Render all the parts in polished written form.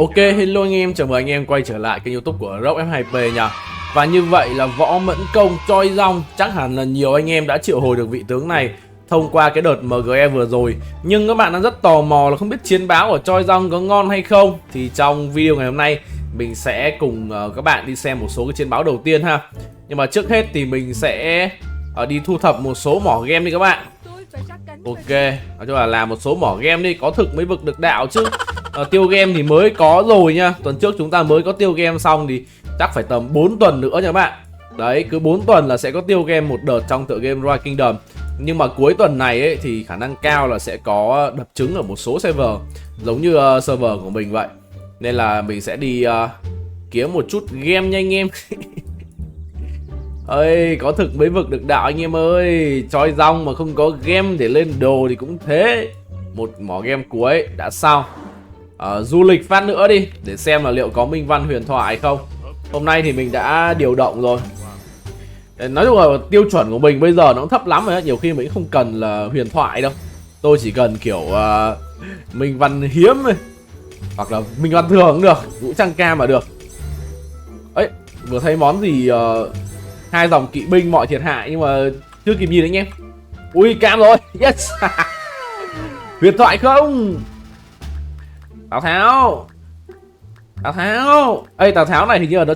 Ok, hello anh em, chào mừng anh em quay trở lại kênh YouTube của Rock F2P nha. Và như vậy là Võ Mẫn Công Choi Rong, chắc hẳn là nhiều anh em đã triệu hồi được vị tướng này thông qua cái đợt MGE vừa rồi. Nhưng các bạn đang rất tò mò là không biết chiến báo của Choi Rong có ngon hay không. Thì trong video ngày hôm nay mình sẽ cùng các bạn đi xem một số cái chiến báo đầu tiên ha. Nhưng mà trước hết thì mình sẽ đi thu thập một số mỏ game đi các bạn. Ok, nói chung là làm một số mỏ game đi, có thực mới vực được đạo chứ. Tiêu game thì mới có rồi nha. Tuần trước chúng ta mới có tiêu game xong thì chắc phải tầm 4 tuần nữa nha các bạn. Đấy, cứ 4 tuần là sẽ có tiêu game một đợt trong tựa game Royal Kingdom. Nhưng mà cuối tuần này ấy, thì khả năng cao là sẽ có đập trứng ở một số server, giống như server của mình vậy. Nên là mình sẽ đi kiếm một chút game nha anh em. Ơi, có thực mới vực được đạo anh em ơi. Choi Rong mà không có game để lên đồ thì cũng thế. Một mỏ game cuối đã xong. Du lịch phát nữa đi để xem là liệu có minh văn huyền thoại hay không. Hôm nay thì mình đã điều động rồi. Nói chung là tiêu chuẩn của mình bây giờ nó cũng thấp lắm rồi. Nhiều khi mình không cần là huyền thoại đâu. Tôi chỉ cần kiểu minh văn hiếm thôi, hoặc là minh văn thường cũng được, vũ trang cam mà được. Ấy, vừa thấy món gì hai dòng kỵ binh mọi thiệt hại nhưng mà chưa kịp nhìn anh em. Ui, cam rồi. Yes. Huyền thoại không? Tào Tháo. Tào Tháo. Ê, Tào Tháo này hình như là nó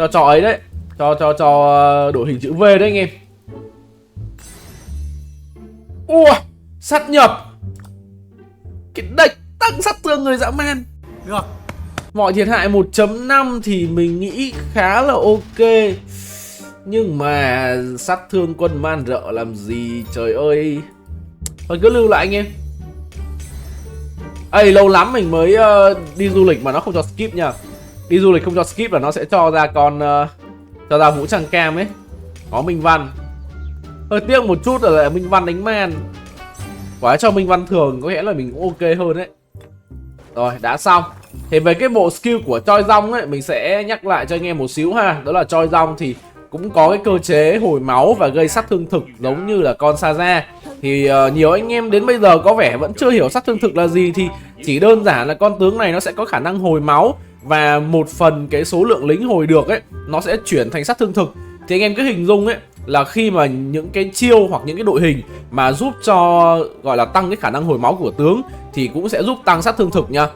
cho ấy đấy. Cho đội hình chữ V đấy anh em. Ua, sát nhập. Cái đạch tăng sát thương người dã man. Được. Mọi thiệt hại 1.5 thì mình nghĩ khá là ok. Nhưng mà sát thương quân man rợ làm gì trời ơi. Thôi cứ lưu lại anh em. Ê, lâu lắm mình mới đi du lịch mà nó không cho skip nha. Đi du lịch không cho skip là nó sẽ cho ra cho ra vũ trang cam ấy. Có minh văn. Hơi tiếc một chút là minh văn đánh man. Quả cho minh văn thường có nghĩa là mình cũng ok hơn đấy. Rồi, đã xong. Thì về cái bộ skill của Choi Rong ấy, mình sẽ nhắc lại cho anh em một xíu ha. Đó là Choi Rong thì cũng có cái cơ chế hồi máu và gây sát thương thực giống như là con Saja. Thì nhiều anh em đến bây giờ có vẻ vẫn chưa hiểu sát thương thực là gì. Thì chỉ đơn giản là con tướng này nó sẽ có khả năng hồi máu, và một phần cái số lượng lính hồi được ấy nó sẽ chuyển thành sát thương thực. Thì anh em cứ hình dung ấy là khi mà những cái chiêu hoặc những cái đội hình mà giúp cho gọi là tăng cái khả năng hồi máu của tướng thì cũng sẽ giúp tăng sát thương thực nha.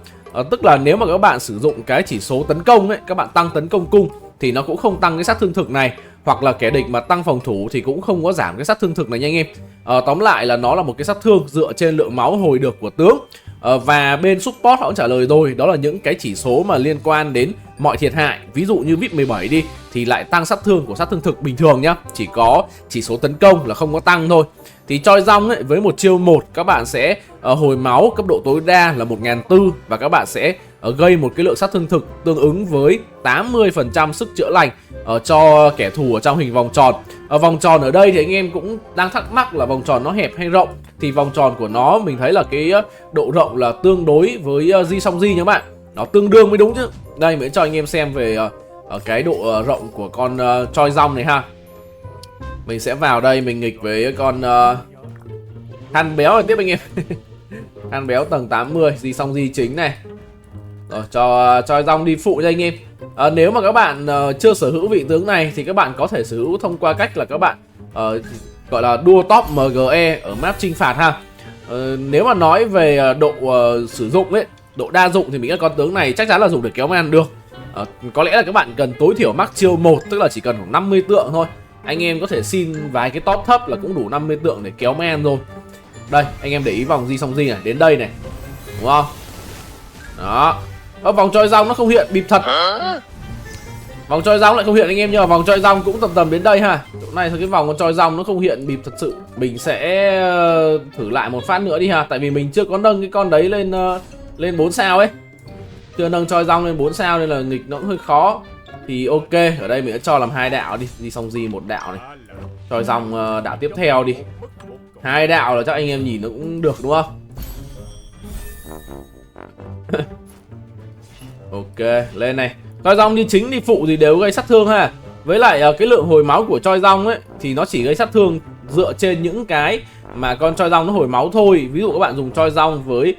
Tức là nếu mà các bạn sử dụng cái chỉ số tấn công ấy, các bạn tăng tấn công cung thì nó cũng không tăng cái sát thương thực này. Hoặc là kẻ địch mà tăng phòng thủ thì cũng không có giảm cái sát thương thực này nha anh em. Tóm lại là nó là một cái sát thương dựa trên lượng máu hồi được của tướng. Và bên support họ cũng trả lời rồi. Đó là những cái chỉ số mà liên quan đến mọi thiệt hại. Ví dụ như VIP 17 đi thì lại tăng sát thương của sát thương thực bình thường nhá. Chỉ có chỉ số tấn công là không có tăng thôi. Thì Choi Rong ấy, với một chiêu 1 các bạn sẽ hồi máu cấp độ tối đa là 1400. Và các bạn sẽ gây một cái lượng sát thương thực tương ứng với 80% sức chữa lành cho kẻ thù ở trong hình vòng tròn. Vòng tròn ở đây thì anh em cũng đang thắc mắc là vòng tròn nó hẹp hay rộng. Thì vòng tròn của nó mình thấy là cái độ rộng là tương đối với Ji Song Ji nha các bạn. Nó tương đương mới đúng chứ. Đây mình cho anh em xem về cái độ rộng của con Choi Rong này ha. Mình sẽ vào đây mình nghịch với con Than béo này tiếp anh em. Than béo tầng 80, Ji Song Ji chính này. Rồi cho Choi Rong đi phụ cho anh em. Nếu mà các bạn chưa sở hữu vị tướng này thì các bạn có thể sở hữu thông qua cách là các bạn gọi là đua top MGE ở map chinh phạt ha. Nếu mà nói về độ sử dụng ấy, độ đa dụng thì mình nghĩ con tướng này chắc chắn là dùng để kéo man được. Có lẽ là các bạn cần tối thiểu max chiêu 1, tức là chỉ cần khoảng 50 tượng thôi. Anh em có thể xin vài cái top thấp là cũng đủ 50 tượng để kéo man rồi. Đây, anh em để ý vòng Ji Song Ji này, đến đây này. Đúng không? Đó. Vòng Choi Rong nó không hiện bịp thật. Vòng Choi Rong lại không hiện anh em, nhưng mà vòng Choi Rong cũng tầm đến đây ha. Chỗ này thì cái vòng của Choi Rong nó không hiện bịp thật sự. Mình sẽ thử lại một phát nữa đi ha, tại vì mình chưa có nâng cái con đấy lên 4 sao ấy. Chưa nâng Choi Rong lên 4 sao nên là nghịch nó cũng hơi khó. Thì ok, ở đây mình sẽ cho làm 2 đạo đi, Ji Song Ji 1 đạo này. Choi Rong đạo tiếp theo đi. 2 đạo là chắc anh em nhìn nó cũng được đúng không? Ok, lên này. Choi Rong đi chính đi phụ thì đều gây sát thương ha. Với lại cái lượng hồi máu của Choi Rong ấy thì nó chỉ gây sát thương dựa trên những cái mà con choi rong nó hồi máu thôi. Ví dụ các bạn dùng choi rong với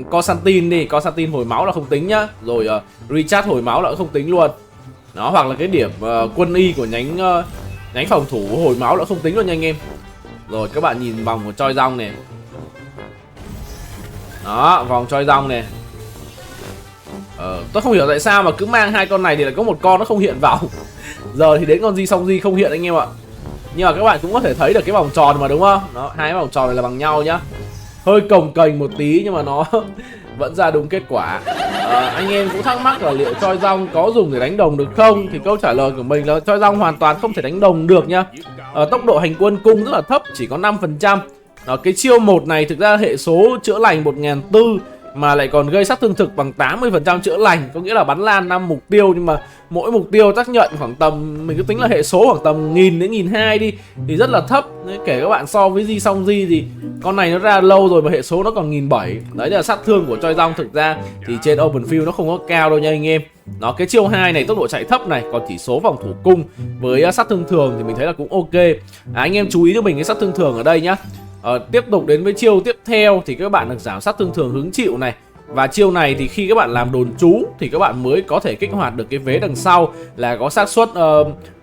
Constantine đi, Constantine hồi máu là không tính nhá. Rồi Richard hồi máu là cũng không tính luôn. Đó, hoặc là cái điểm quân y của nhánh phòng thủ hồi máu là không tính luôn nha anh em. Rồi các bạn nhìn vòng của choi rong này. Đó, vòng choi rong này. Tôi không hiểu tại sao mà cứ mang hai con này thì lại có một con nó không hiện vào. Giờ thì đến con Di Song Di không hiện anh em ạ. Nhưng mà các bạn cũng có thể thấy được cái vòng tròn mà đúng không? Đó, hai cái vòng tròn này là bằng nhau nhá. Hơi cồng kềnh một tí nhưng mà nó vẫn ra đúng kết quả. Anh em cũng thắc mắc là liệu choi rong có dùng để đánh đồng được không? Thì câu trả lời của mình là choi rong hoàn toàn không thể đánh đồng được nhá. Tốc độ hành quân cung rất là thấp, chỉ có 5%. Cái chiêu 1 này thực ra hệ số chữa lành 1400 mà lại còn gây sát thương thực bằng 80% chữa lành, có nghĩa là bắn lan 5 mục tiêu nhưng mà mỗi mục tiêu tác nhận khoảng tầm, mình cứ tính là hệ số khoảng tầm 1000 đến 1200 đi, thì rất là thấp. Kể các bạn so với Di Song Di thì con này nó ra lâu rồi mà hệ số nó còn 1700. Đấy là sát thương của choi rong thực ra thì trên open field nó không có cao đâu nha anh em. Nó cái chiêu 2 này tốc độ chạy thấp này, còn chỉ số phòng thủ cung với sát thương thường thì mình thấy là cũng ok. Anh em chú ý cho mình cái sát thương thường ở đây nhá. Tiếp tục đến với chiêu tiếp theo thì các bạn được giảm sát thương thường hứng chịu này. Và chiêu này thì khi các bạn làm đồn trú thì các bạn mới có thể kích hoạt được cái vế đằng sau, là có xác suất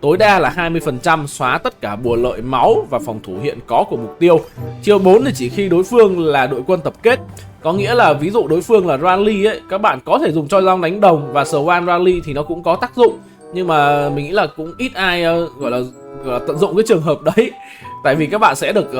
tối đa là 20% xóa tất cả bùa lợi máu và phòng thủ hiện có của mục tiêu. Chiêu 4 thì chỉ khi đối phương là đội quân tập kết, có nghĩa là ví dụ đối phương là rally ấy, các bạn có thể dùng choi rong đánh đồng và Swan rally thì nó cũng có tác dụng. Nhưng mà mình nghĩ là cũng ít ai gọi là tận dụng cái trường hợp đấy. Tại vì các bạn sẽ được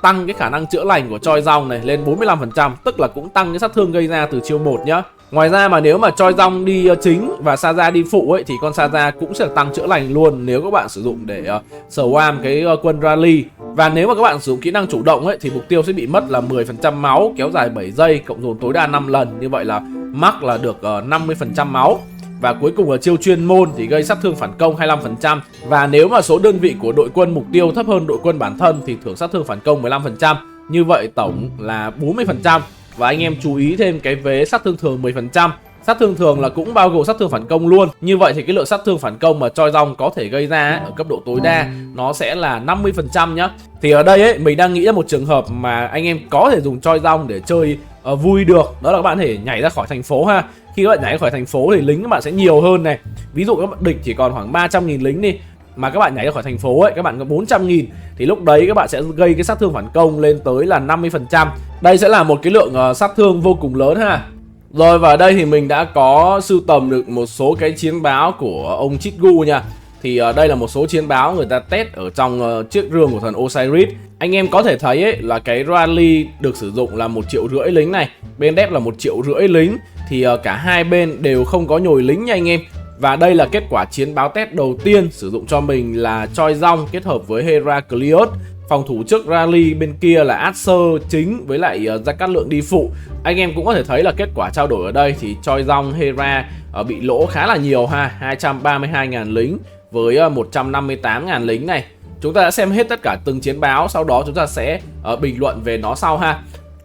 tăng cái khả năng chữa lành của choi rong này lên 45%, tức là cũng tăng cái sát thương gây ra từ chiêu 1 nhá. Ngoài ra mà nếu mà choi rong đi chính và Saza đi phụ ấy thì con Saza cũng sẽ tăng chữa lành luôn nếu các bạn sử dụng để swarm cái quân rally. Và nếu mà các bạn sử dụng kỹ năng chủ động ấy thì mục tiêu sẽ bị mất là 10% máu, kéo dài 7 giây, cộng dồn tối đa 5 lần. Như vậy là max là được 50% máu. Và cuối cùng là chiêu chuyên môn thì gây sát thương phản công 25%. Và nếu mà số đơn vị của đội quân mục tiêu thấp hơn đội quân bản thân thì thưởng sát thương phản công 15%. Như vậy tổng là 40%. Và anh em chú ý thêm cái vế sát thương thường 10%. Sát thương thường là cũng bao gồm sát thương phản công luôn. Như vậy thì cái lượng sát thương phản công mà choi rong có thể gây ra ở cấp độ tối đa nó sẽ là 50% nhá. Thì ở đây ấy mình đang nghĩ ra một trường hợp mà anh em có thể dùng choi rong để chơi vui được. Đó là các bạn có thể nhảy ra khỏi thành phố ha. Khi các bạn nhảy ra khỏi thành phố thì lính các bạn sẽ nhiều hơn này. Ví dụ các bạn địch chỉ còn khoảng 300.000 lính đi, mà các bạn nhảy ra khỏi thành phố ấy, các bạn có 400.000 thì lúc đấy các bạn sẽ gây cái sát thương phản công lên tới là 50%. Đây sẽ là một cái lượng sát thương vô cùng lớn ha. Rồi và ở đây thì mình đã có sưu tầm được một số cái chiến báo của ông Chitgu nha. Thì đây là một số chiến báo người ta test ở trong chiếc rương của thần Osiris. Anh em có thể thấy ấy, là cái rally được sử dụng là 1,5 triệu lính này, bên đép là 1,5 triệu lính. Thì cả hai bên đều không có nhồi lính nha anh em. Và đây là kết quả chiến báo test đầu tiên sử dụng cho mình là choi rong kết hợp với Heraclius. Phòng thủ trước rally bên kia là Archer chính với lại Gia Cát Lượng đi phụ. Anh em cũng có thể thấy là kết quả trao đổi ở đây thì choi rong Hera bị lỗ khá là nhiều ha, 232.000 lính với 158.000 lính này. Chúng ta đã xem hết tất cả từng chiến báo, sau đó chúng ta sẽ bình luận về nó sau ha.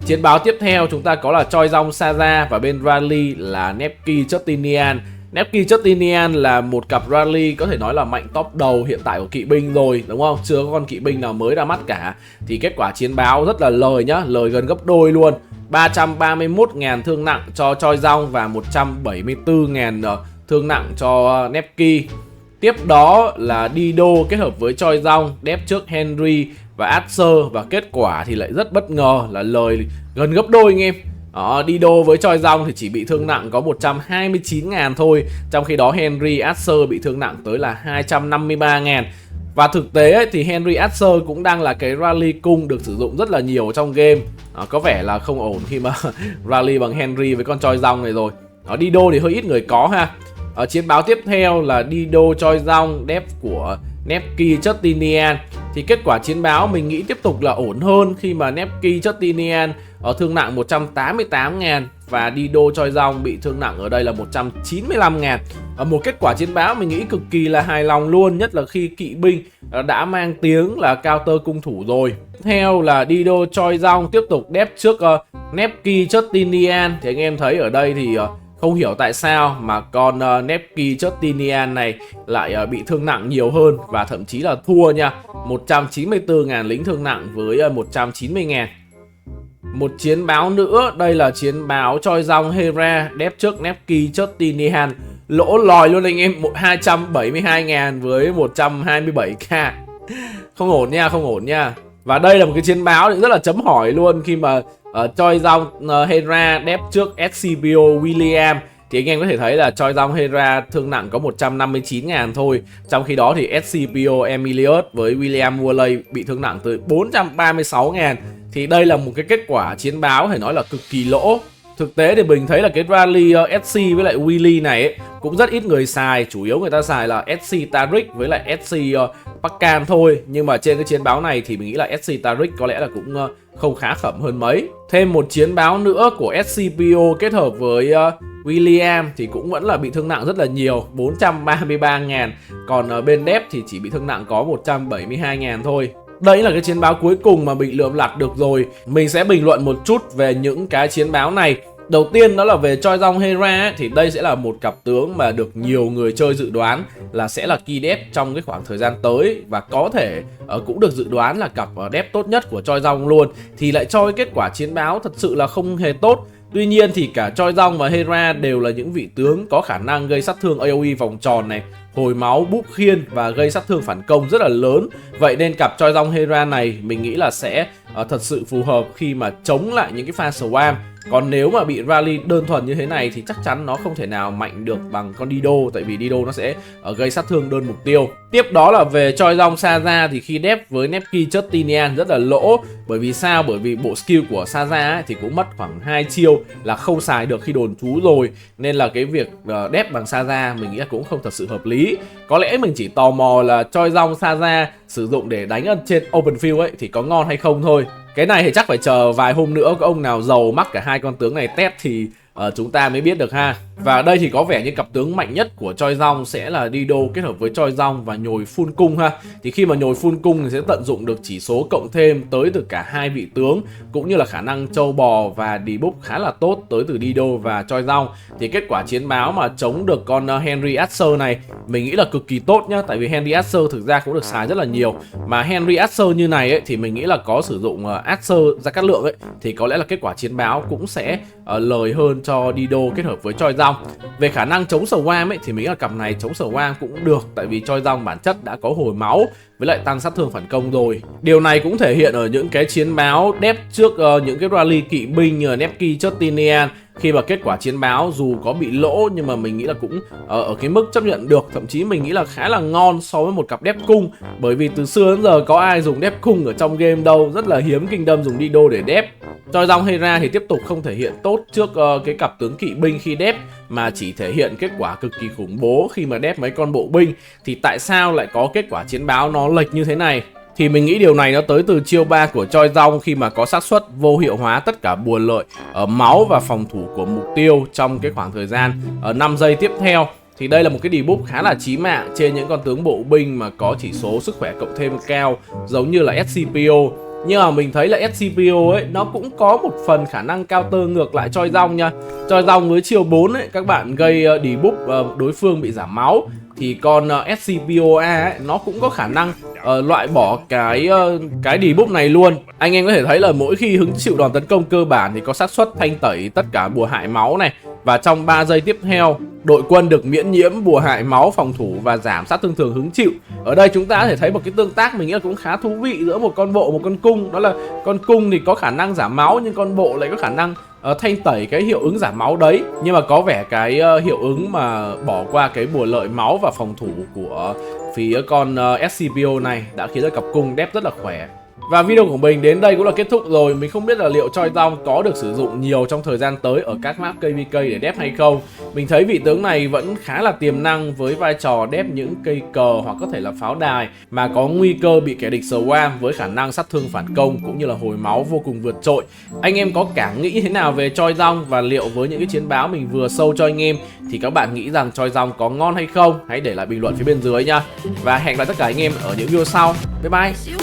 Chiến báo tiếp theo chúng ta có là choi rong Saza và bên rally là Nepki Justinian. Nepki Justinian là một cặp rally có thể nói là mạnh top đầu hiện tại của kỵ binh rồi, đúng không? Chưa có con kỵ binh nào mới ra mắt cả. Thì kết quả chiến báo rất là lời nhá, lời gần gấp đôi luôn. 331.000 thương nặng cho choi rong và 174.000 thương nặng cho Nepki. Tiếp đó là Dido kết hợp với choi rong, đép trước Henry và Archer, và kết quả thì lại rất bất ngờ là lời gần gấp đôi anh em. Dido với choi rong thì chỉ bị thương nặng có 129.000 thôi, trong khi đó Henry Archer bị thương nặng tới là 253.000. Và thực tế ấy, thì Henry Archer cũng đang là cái rally cung được sử dụng rất là nhiều trong game. Có vẻ là không ổn khi mà rally bằng Henry với con choi rong này rồi. Dido thì hơi ít người có ha. Chiến báo tiếp theo là Dido choi rong đép của Nepki Justinian. Thì kết quả chiến báo mình nghĩ tiếp tục là ổn hơn khi mà Nepki Justinian ở thương nặng 188.000 và Dido choi rong bị thương nặng ở đây là 195.000. Một kết quả chiến báo mình nghĩ cực kỳ là hài lòng luôn, nhất là khi kỵ binh đã mang tiếng là counter cung thủ rồi. Theo là Dido choi rong tiếp tục đép trước Nepki Justinian. Thì anh em thấy ở đây thì Không hiểu tại sao mà con Nepki Justinian này lại bị thương nặng nhiều hơn và thậm chí là thua nha. 194.000 lính thương nặng với 190.000. Một chiến báo nữa, đây là chiến báo Choi Jong Hera đép trước Nepki Justinian. Lỗ lòi luôn anh em, 272.000 với 127k. Không ổn nha, không ổn nha. Và đây là một cái chiến báo rất là chấm hỏi luôn khi mà Choi Jong Hera đép trước SCPO William. Thì anh em có thể thấy là Choi Jong Hera thương nặng có 159.000 thôi. Trong khi đó thì SCPO Emilius với William Worley bị thương nặng tới 436.000. Thì đây là một cái kết quả chiến báo phải nói là cực kỳ lỗ. Thực tế thì mình thấy là cái rally SC với lại Willy này ấy, cũng rất ít người xài. Chủ yếu người ta xài là SC Tariq với lại SC Pakkan thôi. Nhưng mà trên cái chiến báo này thì mình nghĩ là SC Tariq có lẽ là cũng không khá khẩm hơn mấy. Thêm một chiến báo nữa của SCPO kết hợp với William thì cũng vẫn là bị thương nặng rất là nhiều, 433.000. Còn bên Dep thì chỉ bị thương nặng có 172.000 thôi. Đấy là cái chiến báo cuối cùng mà mình lượm lặt được rồi. Mình sẽ bình luận một chút về những cái chiến báo này. Đầu tiên đó là về Choi Jong Hera ấy, thì đây sẽ là một cặp tướng mà được nhiều người chơi dự đoán là sẽ là key dep trong cái khoảng thời gian tới. Và có thể cũng được dự đoán là cặp dep tốt nhất của Choi Jong luôn. Thì lại cho cái kết quả chiến báo thật sự là không hề tốt. Tuy nhiên thì cả Choi Jong và Hera đều là những vị tướng có khả năng gây sát thương AoE vòng tròn này, hồi máu, búp khiên và gây sát thương phản công rất là lớn. Vậy nên cặp Choi Jong Hera này mình nghĩ là sẽ thật sự phù hợp khi mà chống lại những cái pha swarm. Còn nếu mà bị rally đơn thuần như thế này thì chắc chắn nó không thể nào mạnh được bằng con Dido. Tại vì Dido nó sẽ gây sát thương đơn mục tiêu. Tiếp đó là về Choi Jong Saza thì khi đép với Nepki Justinian rất là lỗ. Bởi vì sao? Bởi vì bộ skill của Saza ấy thì cũng mất khoảng 2 chiêu là không xài được khi đồn trú rồi. Nên là cái việc đép bằng Saza mình nghĩ là cũng không thật sự hợp lý. Có lẽ mình chỉ tò mò là Choi Jong Saza sử dụng để đánh ở trên open field ấy thì có ngon hay không thôi. Cái này thì chắc phải chờ vài hôm nữa có ông nào giàu mắc cả hai con tướng này test thì chúng ta mới biết được ha. Và đây thì có vẻ như cặp tướng mạnh nhất của Choi Jong sẽ là Dido kết hợp với Choi Jong và nhồi full cung ha. Thì khi mà nhồi full cung thì sẽ tận dụng được chỉ số cộng thêm tới từ cả hai vị tướng, cũng như là khả năng trâu bò và debuff khá là tốt tới từ Dido và Choi Jong. Thì kết quả chiến báo mà chống được con Henry Asher này mình nghĩ là cực kỳ tốt nhá. Tại vì Henry Asher thực ra cũng được xài rất là nhiều. Mà Henry Asher như này ấy, thì mình nghĩ là có sử dụng Asher Gia Cát Lượng ấy, thì có lẽ là kết quả chiến báo cũng sẽ lời hơn cho Dido kết hợp với Choi Jong. Về khả năng chống swarm ấy thì mình nghĩ là cặp này chống swarm cũng được. Tại vì Choi Jong bản chất đã có hồi máu với lại tăng sát thương phản công rồi. Điều này cũng thể hiện ở những cái chiến báo đép trước những cái rally kỵ binh như Nepki Justinian. Khi mà kết quả chiến báo dù có bị lỗ nhưng mà mình nghĩ là cũng ở cái mức chấp nhận được. Thậm chí mình nghĩ là khá là ngon so với một cặp đép cung. Bởi vì từ xưa đến giờ có ai dùng đép cung ở trong game đâu. Rất là hiếm Kingdom dùng Dido để đép. Choi Jong Hera thì tiếp tục không thể hiện tốt trước cái cặp tướng kỵ binh khi đép, mà chỉ thể hiện kết quả cực kỳ khủng bố khi mà đép mấy con bộ binh. Thì tại sao lại có kết quả chiến báo nó lệch như thế này? Thì mình nghĩ điều này nó tới từ chiêu 3 của Choi Jong khi mà có xác suất vô hiệu hóa tất cả bùa lợi ở máu và phòng thủ của mục tiêu trong cái khoảng thời gian 5 giây tiếp theo. Thì đây là một cái debuff khá là chí mạng trên những con tướng bộ binh mà có chỉ số sức khỏe cộng thêm cao giống như là SCPO. Nhưng mà mình thấy là SCPO ấy nó cũng có một phần khả năng counter ngược lại Choi Jong nha. Choi Jong với chiêu 4 ấy các bạn gây debuff đối phương bị giảm máu, thì con SCPOA ấy, nó cũng có khả năng loại bỏ cái debuff này luôn. Anh em có thể thấy là mỗi khi hứng chịu đòn tấn công cơ bản thì có xác suất thanh tẩy tất cả bùa hại máu này. Và trong 3 giây tiếp theo, đội quân được miễn nhiễm bùa hại máu, phòng thủ và giảm sát thương thường hứng chịu. Ở đây chúng ta có thể thấy một cái tương tác mình nghĩ là cũng khá thú vị giữa một con bộ, một con cung. Đó là con cung thì có khả năng giảm máu nhưng con bộ lại có khả năng thanh tẩy cái hiệu ứng giảm máu đấy. Nhưng mà có vẻ cái hiệu ứng mà bỏ qua cái bùa lợi máu và phòng thủ của phía con SCPO này đã khiến cho cặp cung đép rất là khỏe. Và video của mình đến đây cũng là kết thúc rồi. Mình không biết là liệu Choi Jong có được sử dụng nhiều trong thời gian tới ở các map KVK để đép hay không. Mình thấy vị tướng này vẫn khá là tiềm năng với vai trò đép những cây cờ hoặc có thể là pháo đài mà có nguy cơ bị kẻ địch swarm với khả năng sát thương phản công cũng như là hồi máu vô cùng vượt trội. Anh em có cảm nghĩ thế nào về Choi Jong, và liệu với những cái chiến báo mình vừa show cho anh em thì các bạn nghĩ rằng Choi Jong có ngon hay không? Hãy để lại bình luận phía bên dưới nha. Và hẹn gặp lại tất cả anh em ở những video sau. Bye bye.